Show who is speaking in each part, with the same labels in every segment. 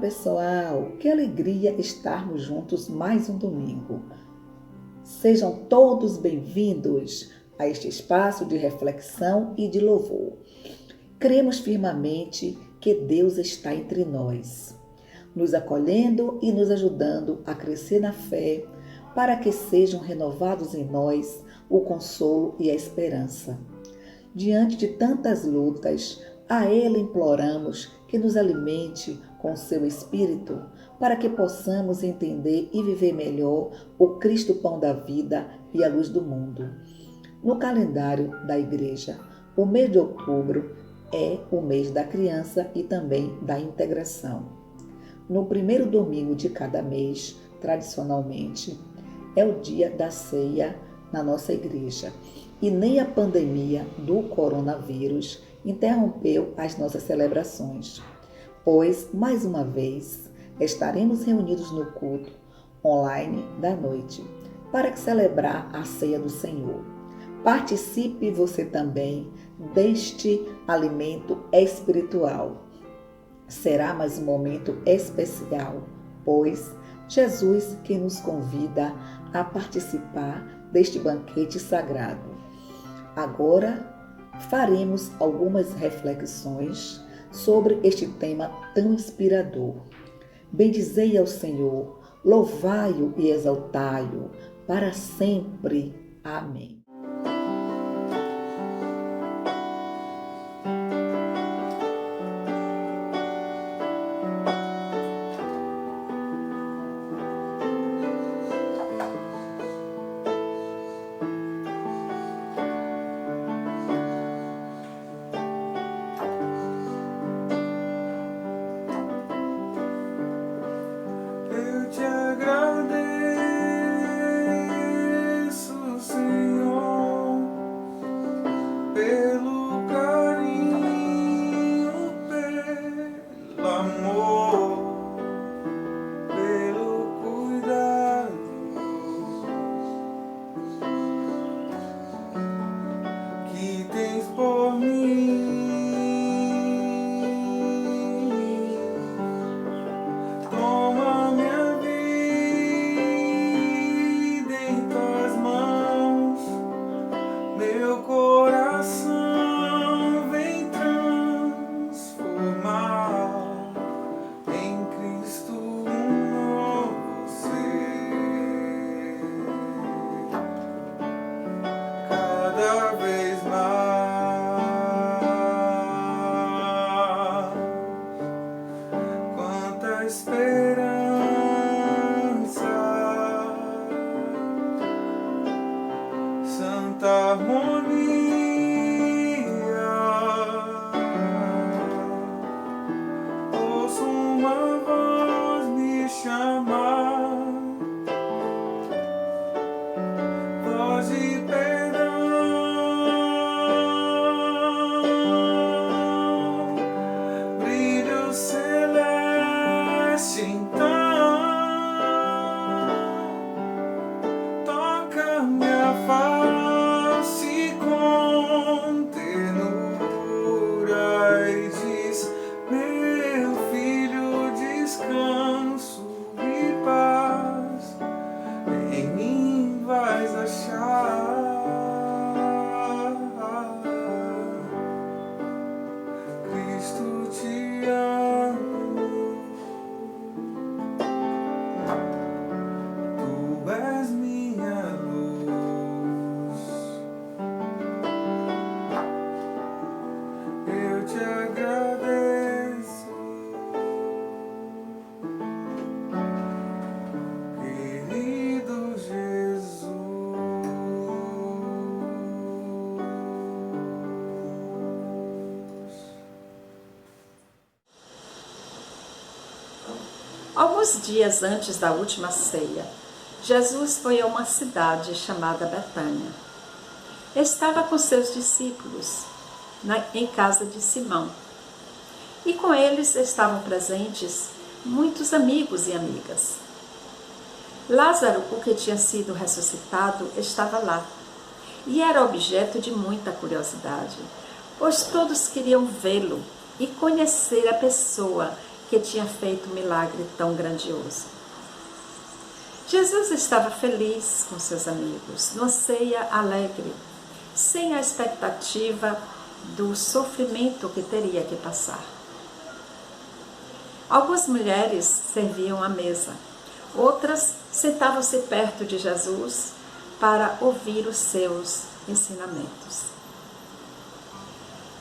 Speaker 1: pessoal! Que alegria estarmos juntos mais um domingo. Sejam todos bem-vindos a este espaço de reflexão e de louvor. Cremos firmemente que Deus está entre nós, nos acolhendo e nos ajudando a crescer na fé, para que sejam renovados em nós o consolo e a esperança. Diante de tantas lutas, a Ele imploramos que nos alimente com o seu Espírito, para que possamos entender e viver melhor o Cristo Pão da Vida e a Luz do Mundo. No calendário da Igreja, o mês de outubro é o mês da criança e também da integração. No primeiro domingo de cada mês, tradicionalmente, é o dia da ceia na nossa igreja. E nem a pandemia do coronavírus interrompeu as nossas celebrações, pois, mais uma vez, estaremos reunidos no culto online da noite para celebrar a ceia do Senhor. Participe você também deste alimento espiritual. Será mais um momento especial, pois Jesus que nos convida a participar deste banquete sagrado. Agora faremos algumas reflexões sobre este tema tão inspirador. Bendizei ao Senhor, louvai-o e exaltai-o para sempre. Amém.
Speaker 2: Alguns dias antes da última ceia, Jesus foi a uma cidade chamada Betânia. Estava com seus discípulos em casa de Simão. E com eles estavam presentes muitos amigos e amigas. Lázaro, o que tinha sido ressuscitado, estava lá. E era objeto de muita curiosidade, pois todos queriam vê-lo e conhecer a pessoa que tinha feito um milagre tão grandioso. Jesus estava feliz com seus amigos, numa ceia alegre, sem a expectativa do sofrimento que teria que passar. Algumas mulheres serviam à mesa, outras sentavam-se perto de Jesus para ouvir os seus ensinamentos.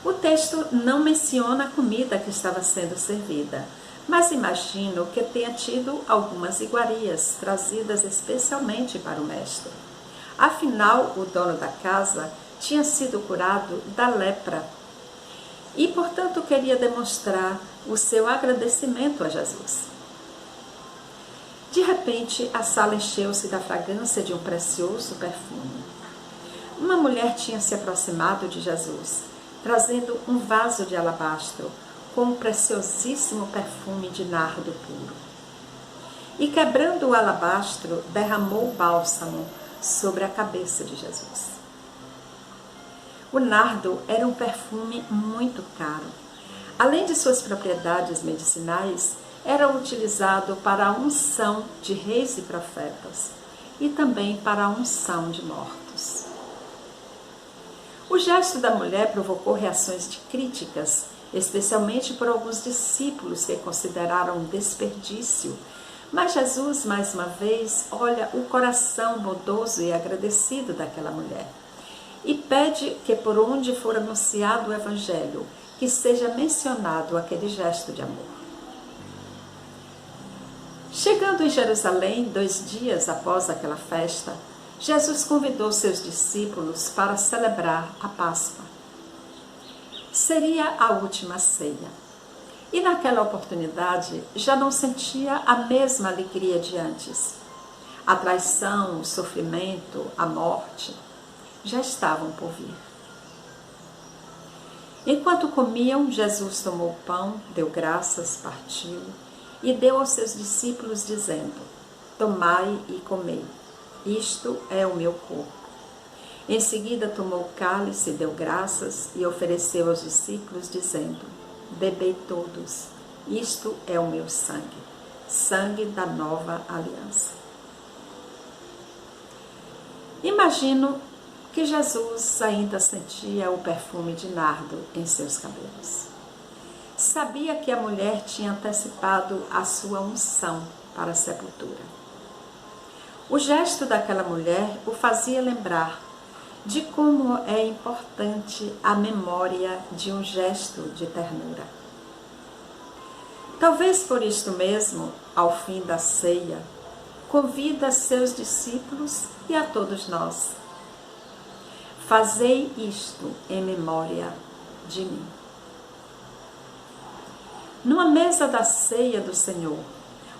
Speaker 2: O texto não menciona a comida que estava sendo servida, mas imagino que tenha tido algumas iguarias trazidas especialmente para o mestre. Afinal, o dono da casa tinha sido curado da lepra e, portanto, queria demonstrar o seu agradecimento a Jesus. De repente, a sala encheu-se da fragrância de um precioso perfume. Uma mulher tinha se aproximado de Jesus, trazendo um vaso de alabastro com um preciosíssimo perfume de nardo puro. E, quebrando o alabastro, derramou o bálsamo sobre a cabeça de Jesus. O nardo era um perfume muito caro. Além de suas propriedades medicinais, era utilizado para a unção de reis e profetas e também para a unção de mortos. O gesto da mulher provocou reações de críticas, especialmente por alguns discípulos que consideraram um desperdício. Mas Jesus, mais uma vez, olha o coração bondoso e agradecido daquela mulher e pede que, por onde for anunciado o Evangelho, que seja mencionado aquele gesto de amor. Chegando em Jerusalém, 2 dias após aquela festa, Jesus convidou seus discípulos para celebrar a Páscoa. Seria a última ceia. E naquela oportunidade já não sentia a mesma alegria de antes. A traição, o sofrimento, a morte já estavam por vir. Enquanto comiam, Jesus tomou o pão, deu graças, partiu e deu aos seus discípulos, dizendo: tomai e comei, isto é o meu corpo. Em seguida tomou o cálice, deu graças e ofereceu aos discípulos, dizendo: bebei todos, isto é o meu sangue, sangue da nova aliança. Imagino que Jesus ainda sentia o perfume de nardo em seus cabelos. Sabia que a mulher tinha antecipado a sua unção para a sepultura. O gesto daquela mulher o fazia lembrar de como é importante a memória de um gesto de ternura. Talvez por isto mesmo, ao fim da ceia, convida seus discípulos e a todos nós: fazei isto em memória de mim. Numa mesa da ceia do Senhor,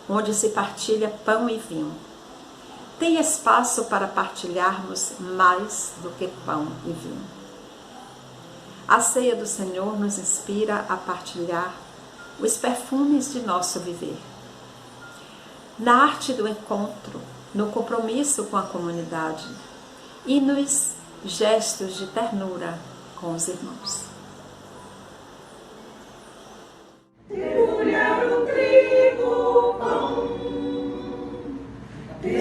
Speaker 2: onde se partilha pão e vinho, tem espaço para partilharmos mais do que pão e vinho. A ceia do Senhor nos inspira a partilhar os perfumes de nosso viver. Na arte do encontro, no compromisso com a comunidade e nos gestos de ternura com os irmãos.
Speaker 3: Debulhar o trigo, pão,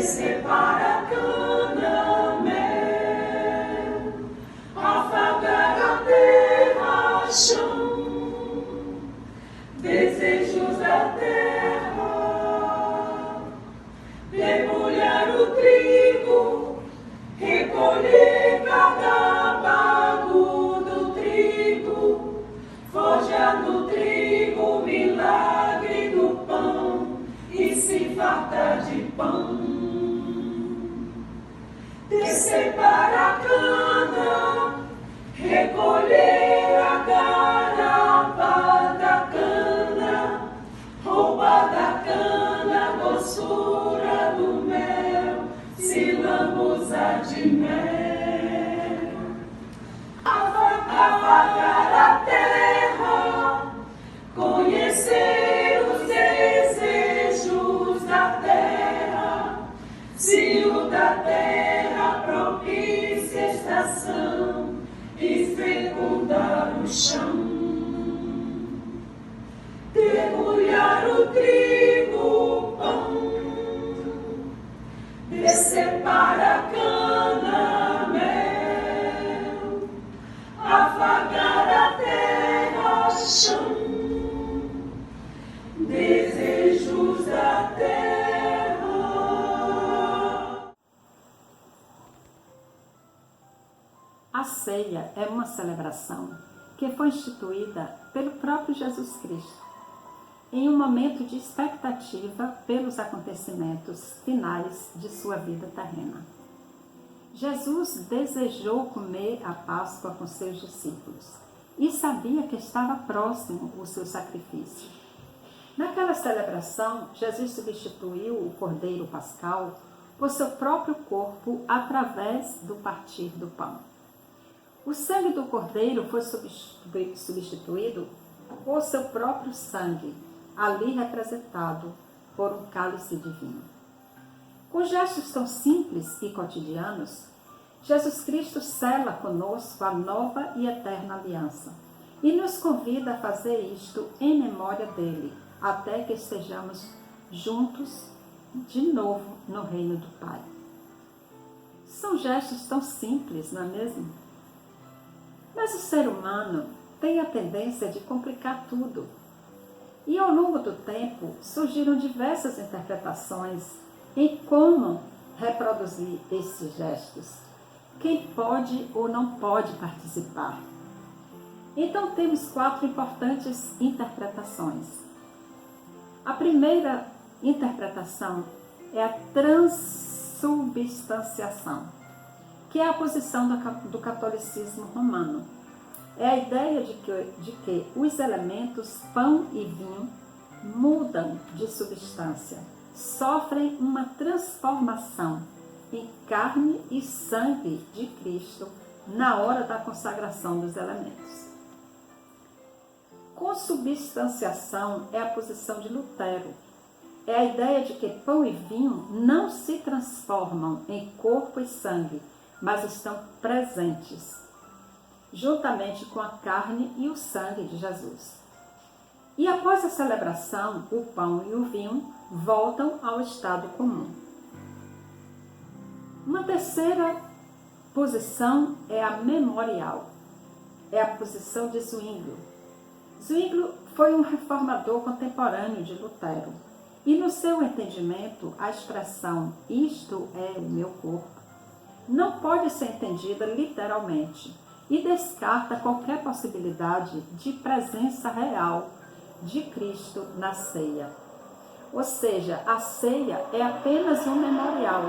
Speaker 3: separa a cana, mel, afagar a terra, chão, desejos da terra. Debulhar o trigo, recolher cada bago do trigo, forjar no trigo o milagre do pão e se fartar de pão. Descer para a cana, recolher a garapa da cana, roubar da cana a doçura do mel, se lambuza de mel. Afagar a terra, conhecer os desejos da terra, se o da terra propícia estação e fecundar o chão. debulhar o trigo, o pão, descer para a cana, mel, afagar a terra, chão, desejos da terra.
Speaker 2: A ceia é uma celebração que foi instituída pelo próprio Jesus Cristo, em um momento de expectativa pelos acontecimentos finais de sua vida terrena. Jesus desejou comer a Páscoa com seus discípulos e sabia que estava próximo o seu sacrifício. Naquela celebração, Jesus substituiu o cordeiro pascal por seu próprio corpo através do partir do pão. O sangue do cordeiro foi substituído por seu próprio sangue, ali representado por um cálice de vinho. Com gestos tão simples e cotidianos, Jesus Cristo sela conosco a nova e eterna aliança e nos convida a fazer isto em memória dele, até que estejamos juntos de novo no reino do Pai. São gestos tão simples, não é mesmo? Mas o ser humano tem a tendência de complicar tudo. E ao longo do tempo surgiram diversas interpretações em como reproduzir esses gestos. Quem pode ou não pode participar. Então temos 4 importantes interpretações. A primeira interpretação é a transubstanciação, que é a posição do catolicismo romano. É a ideia de que os elementos pão e vinho mudam de substância, sofrem uma transformação em carne e sangue de Cristo na hora da consagração dos elementos. Consubstanciação é a posição de Lutero. É a ideia de que pão e vinho não se transformam em corpo e sangue, mas estão presentes, juntamente com a carne e o sangue de Jesus. E após a celebração, o pão e o vinho voltam ao estado comum. Uma terceira posição é a memorial. É a posição de Zwinglio. Zwinglio foi um reformador contemporâneo de Lutero. E no seu entendimento, a expressão "isto é o meu corpo" não pode ser entendida literalmente e descarta qualquer possibilidade de presença real de Cristo na ceia. Ou seja, a ceia é apenas um memorial,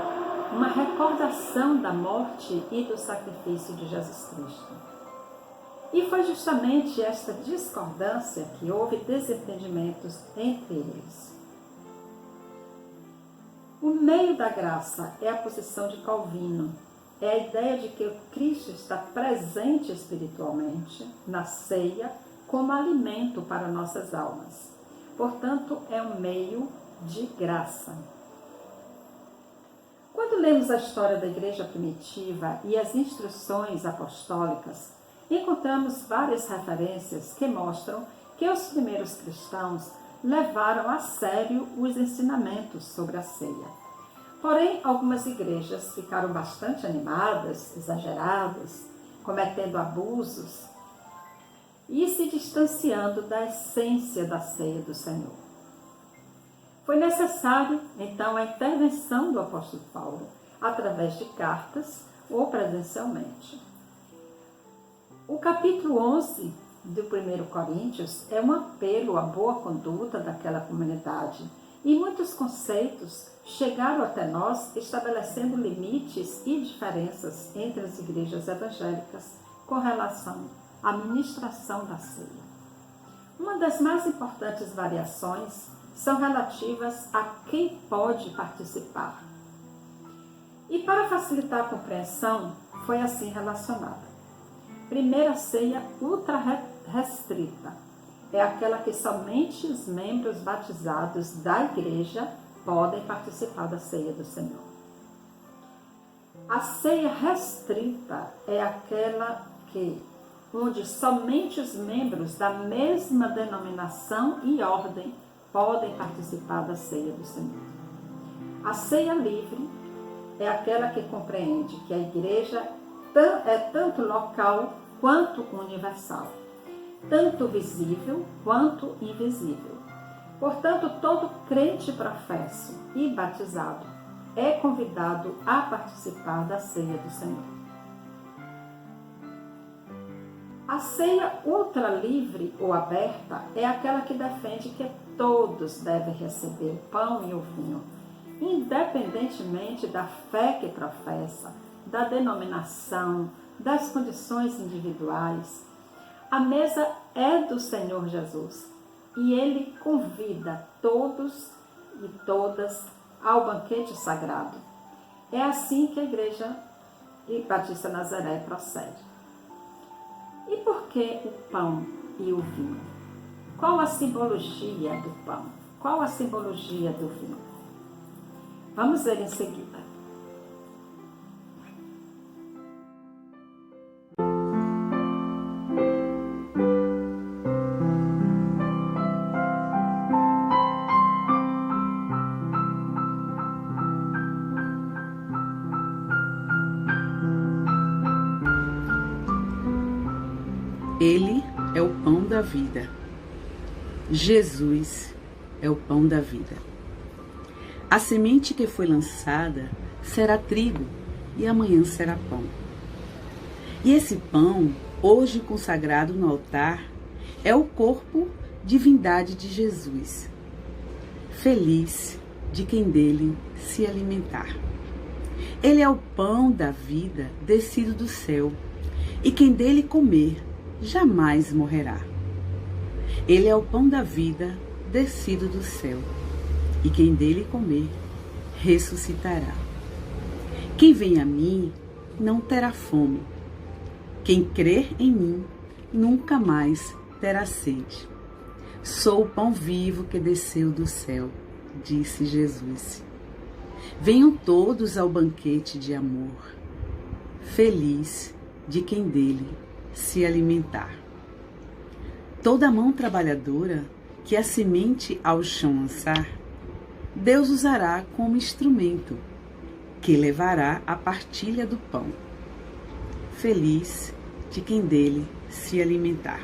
Speaker 2: uma recordação da morte e do sacrifício de Jesus Cristo. E foi justamente esta discordância que houve desentendimentos entre eles. O meio da graça é a posição de Calvino. É a ideia de que o Cristo está presente espiritualmente na ceia como alimento para nossas almas. Portanto, é um meio de graça. Quando lemos a história da igreja primitiva e as instruções apostólicas, encontramos várias referências que mostram que os primeiros cristãos levaram a sério os ensinamentos sobre a ceia. Porém, algumas igrejas ficaram bastante animadas, exageradas, cometendo abusos e se distanciando da essência da ceia do Senhor. Foi necessário, então, a intervenção do apóstolo Paulo, através de cartas ou presencialmente. O capítulo 11 do 1 Coríntios é um apelo à boa conduta daquela comunidade e muitos conceitos chegaram até nós estabelecendo limites e diferenças entre as igrejas evangélicas com relação à ministração da ceia. Uma das mais importantes variações são relativas a quem pode participar. E para facilitar a compreensão, foi assim relacionada. Primeira ceia ultra restrita. É aquela que somente os membros batizados da igreja podem participar da ceia do Senhor. A ceia restrita é aquela que onde somente os membros da mesma denominação e ordem podem participar da ceia do Senhor. A ceia livre é aquela que compreende que a igreja é tanto local quanto universal, tanto visível quanto invisível. Portanto, todo crente professo e batizado é convidado a participar da ceia do Senhor. A ceia ultra livre ou aberta é aquela que defende que todos devem receber o pão e o vinho, independentemente da fé que professa, da denominação, das condições individuais. A mesa é do Senhor Jesus e Ele convida todos e todas ao banquete sagrado. É assim que a Igreja Batista Nazaré procede. E por que o pão e o vinho? Qual a simbologia do pão? Qual a simbologia do vinho? Vamos ver em seguida.
Speaker 4: Ele é o pão da vida. Jesus é o pão da vida. A semente que foi lançada será trigo e amanhã será pão. E esse pão, hoje consagrado no altar, é o corpo divindade de Jesus. Feliz de quem dele se alimentar. Ele é o pão da vida descido do céu, e quem dele comer jamais morrerá. Ele é o pão da vida descido do céu, e quem dele comer ressuscitará. Quem vem a mim não terá fome. Quem crer em mim nunca mais terá sede. Sou o pão vivo que desceu do céu, disse Jesus. Venham todos ao banquete de amor, feliz de quem dele se alimentar. Toda mão trabalhadora que a semente ao chão lançar, Deus usará como instrumento, que levará a partilha do pão. Feliz de quem dele se alimentar.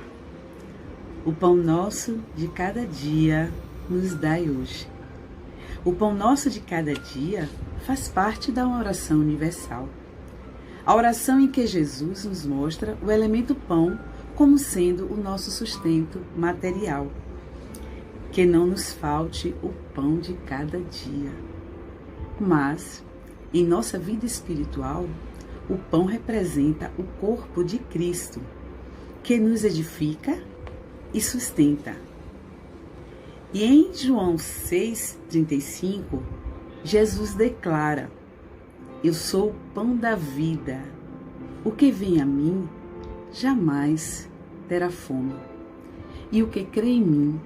Speaker 4: O pão nosso de cada dia nos dai hoje. O pão nosso de cada dia faz parte da oração universal. A oração em que Jesus nos mostra o elemento pão como sendo o nosso sustento material. Que não nos falte o pão de cada dia. Mas, em nossa vida espiritual, o pão representa o corpo de Cristo, que nos edifica e sustenta. E em João 6,35, Jesus declara: eu sou o pão da vida. O que vem a mim jamais terá fome. E o que crê em mim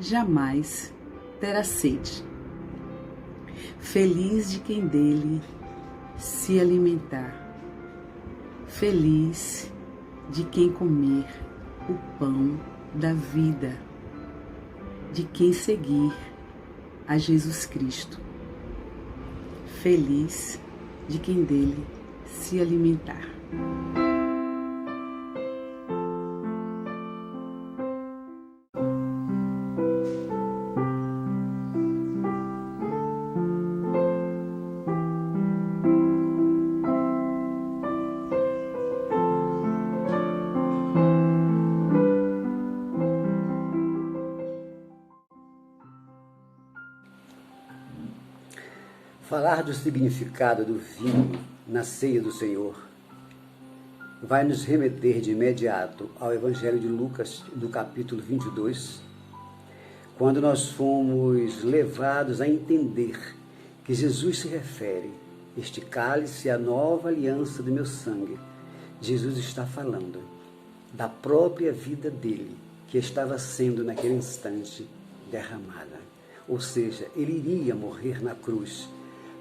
Speaker 4: jamais terá sede. Feliz de quem dele se alimentar. Feliz de quem comer o pão da vida. De quem seguir a Jesus Cristo. Feliz de quem dele se alimentar.
Speaker 5: Falar do significado do vinho na ceia do Senhor vai nos remeter de imediato ao Evangelho de Lucas, do capítulo 22, quando nós fomos levados a entender que Jesus se refere: este cálice é a nova aliança do meu sangue. Jesus está falando da própria vida dele, que estava sendo naquele instante derramada. Ou seja, ele iria morrer na cruz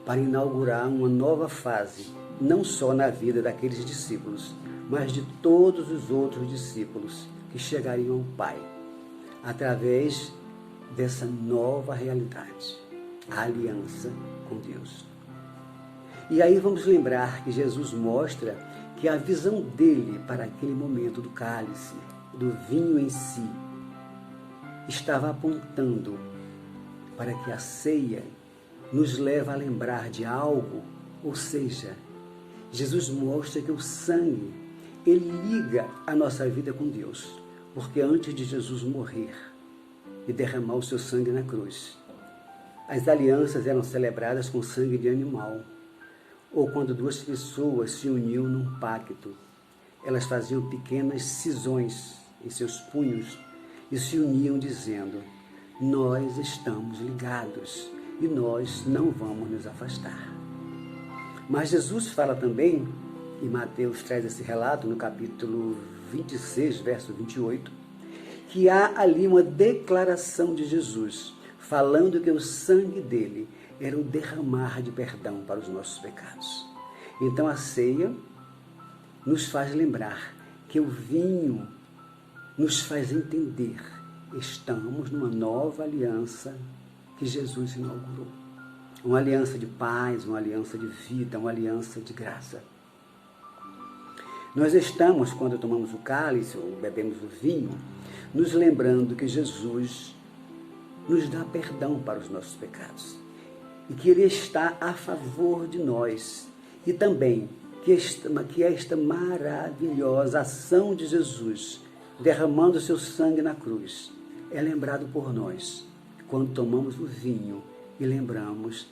Speaker 5: para inaugurar uma nova fase, não só na vida daqueles discípulos, mas de todos os outros discípulos que chegariam ao Pai, através dessa nova realidade, a aliança com Deus. E aí vamos lembrar que Jesus mostra que a visão dele para aquele momento do cálice, do vinho em si, estava apontando para que a ceia nos leva a lembrar de algo, ou seja, Jesus mostra que o sangue, ele liga a nossa vida com Deus, porque antes de Jesus morrer e derramar o seu sangue na cruz, as alianças eram celebradas com sangue de animal, ou quando duas pessoas se uniam num pacto, elas faziam pequenas cisões em seus punhos e se uniam dizendo: nós estamos ligados e nós não vamos nos afastar. Mas Jesus fala também, e Mateus traz esse relato no capítulo 26, verso 28, que há ali uma declaração de Jesus, falando que o sangue dele era o derramar de perdão para os nossos pecados. Então a ceia nos faz lembrar que o vinho nos faz entender: estamos numa nova aliança que Jesus inaugurou. Uma aliança de paz, uma aliança de vida, uma aliança de graça. Nós estamos, quando tomamos o cálice ou bebemos o vinho, nos lembrando que Jesus nos dá perdão para os nossos pecados e que Ele está a favor de nós, e também que esta maravilhosa ação de Jesus, derramando o seu sangue na cruz, é lembrado por nós quando tomamos o vinho e lembramos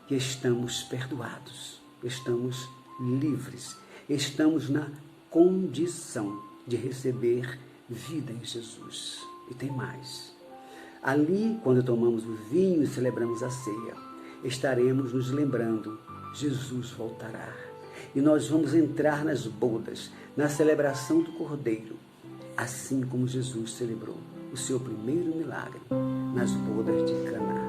Speaker 5: que estamos perdoados, estamos livres, estamos na condição de receber vida em Jesus. E tem mais. Ali, quando tomamos o vinho e celebramos a ceia, estaremos nos lembrando: Jesus voltará. E nós vamos entrar nas bodas, na celebração do Cordeiro, assim como Jesus celebrou o seu primeiro milagre nas bodas de Caná.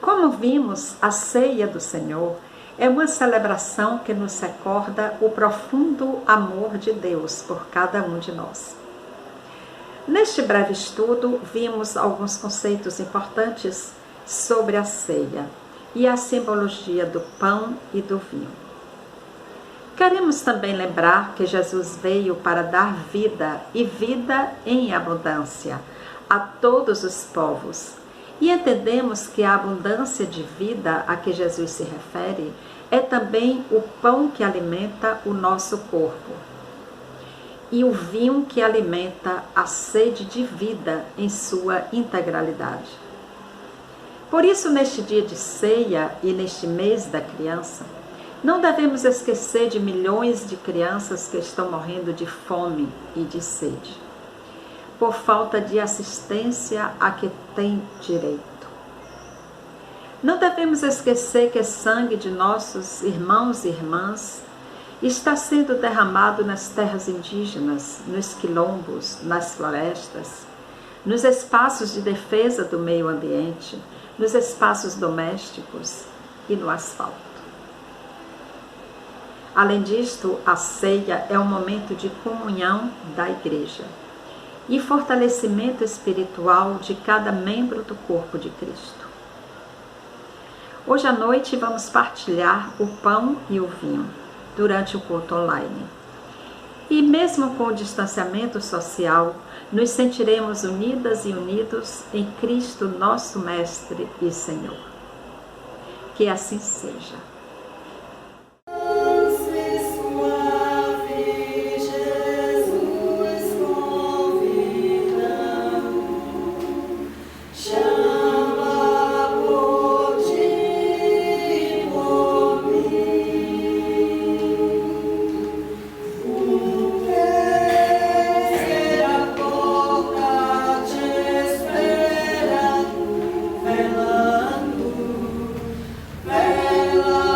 Speaker 2: Como vimos, a ceia do Senhor é uma celebração que nos recorda o profundo amor de Deus por cada um de nós. Neste breve estudo, vimos alguns conceitos importantes sobre a ceia e a simbologia do pão e do vinho. Queremos também lembrar que Jesus veio para dar vida e vida em abundância a todos os povos. E entendemos que a abundância de vida a que Jesus se refere é também o pão que alimenta o nosso corpo e o vinho que alimenta a sede de vida em sua integralidade. Por isso, neste dia de ceia e neste mês da criança, não devemos esquecer de milhões de crianças que estão morrendo de fome e de sede, por falta de assistência a que têm direito. Não devemos esquecer que sangue de nossos irmãos e irmãs está sendo derramado nas terras indígenas, nos quilombos, nas florestas, nos espaços de defesa do meio ambiente, nos espaços domésticos e no asfalto. Além disto, a ceia é um momento de comunhão da igreja e fortalecimento espiritual de cada membro do corpo de Cristo. Hoje à noite vamos partilhar o pão e o vinho durante o culto online. E mesmo com o distanciamento social, nos sentiremos unidas e unidos em Cristo, nosso Mestre e Senhor. Que assim seja.
Speaker 3: Velando, velando.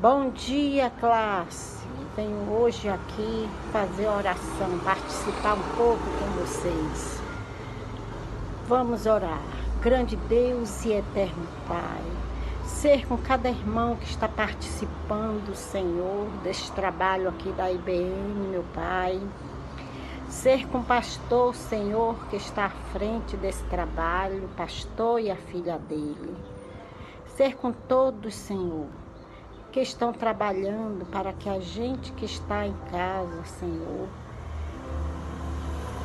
Speaker 6: Bom dia, classe. Venho hoje aqui fazer oração, participar um pouco com vocês. Vamos orar. Grande Deus e eterno Pai, ser com cada irmão que está participando, Senhor, deste trabalho aqui da IBM, meu Pai. Ser com o pastor, Senhor, que está à frente desse trabalho, o pastor e a filha dele. Ser com todos, Senhor, que estão trabalhando para que a gente que está em casa, Senhor,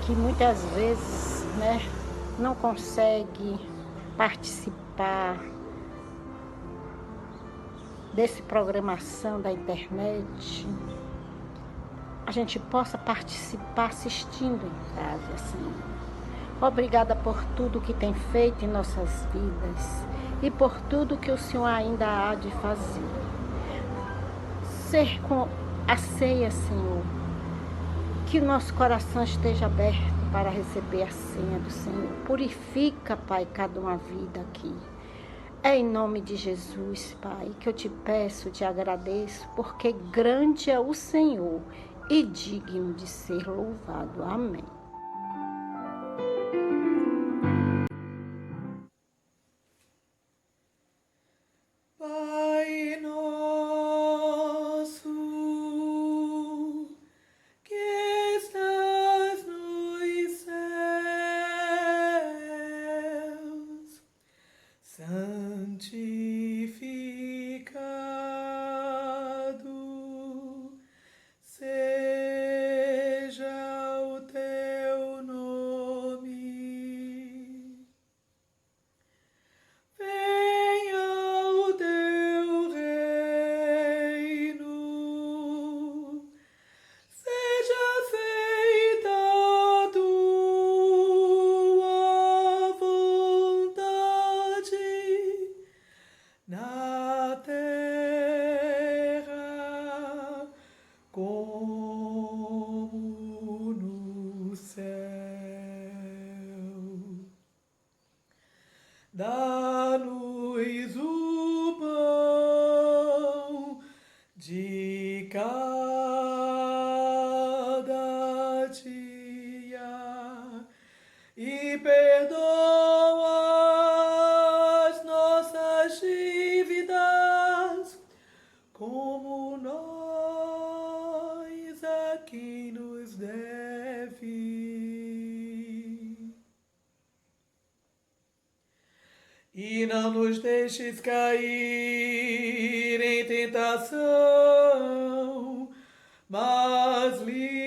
Speaker 6: que muitas vezes, não consegue participar desse programação da internet, a gente possa participar assistindo em casa, Senhor. Obrigada por tudo que tem feito em nossas vidas e por tudo que o Senhor ainda há de fazer. Ser com a ceia, Senhor, que o nosso coração esteja aberto para receber a ceia do Senhor. Purifica, Pai, cada uma vida aqui. É em nome de Jesus, Pai, que eu te peço, te agradeço, porque grande é o Senhor e digno de ser louvado. Amém.
Speaker 3: Pai nosso, que estás nos céus, santificado seja o teu nome. Venha o teu reino, seja feita a tua vontade na terra como no céu. Dá-nos o pão de cada dia e perdoa as nossas dívidas, como nós a quem nos deve. E não nos deixes cair em tentação, mas livra-nos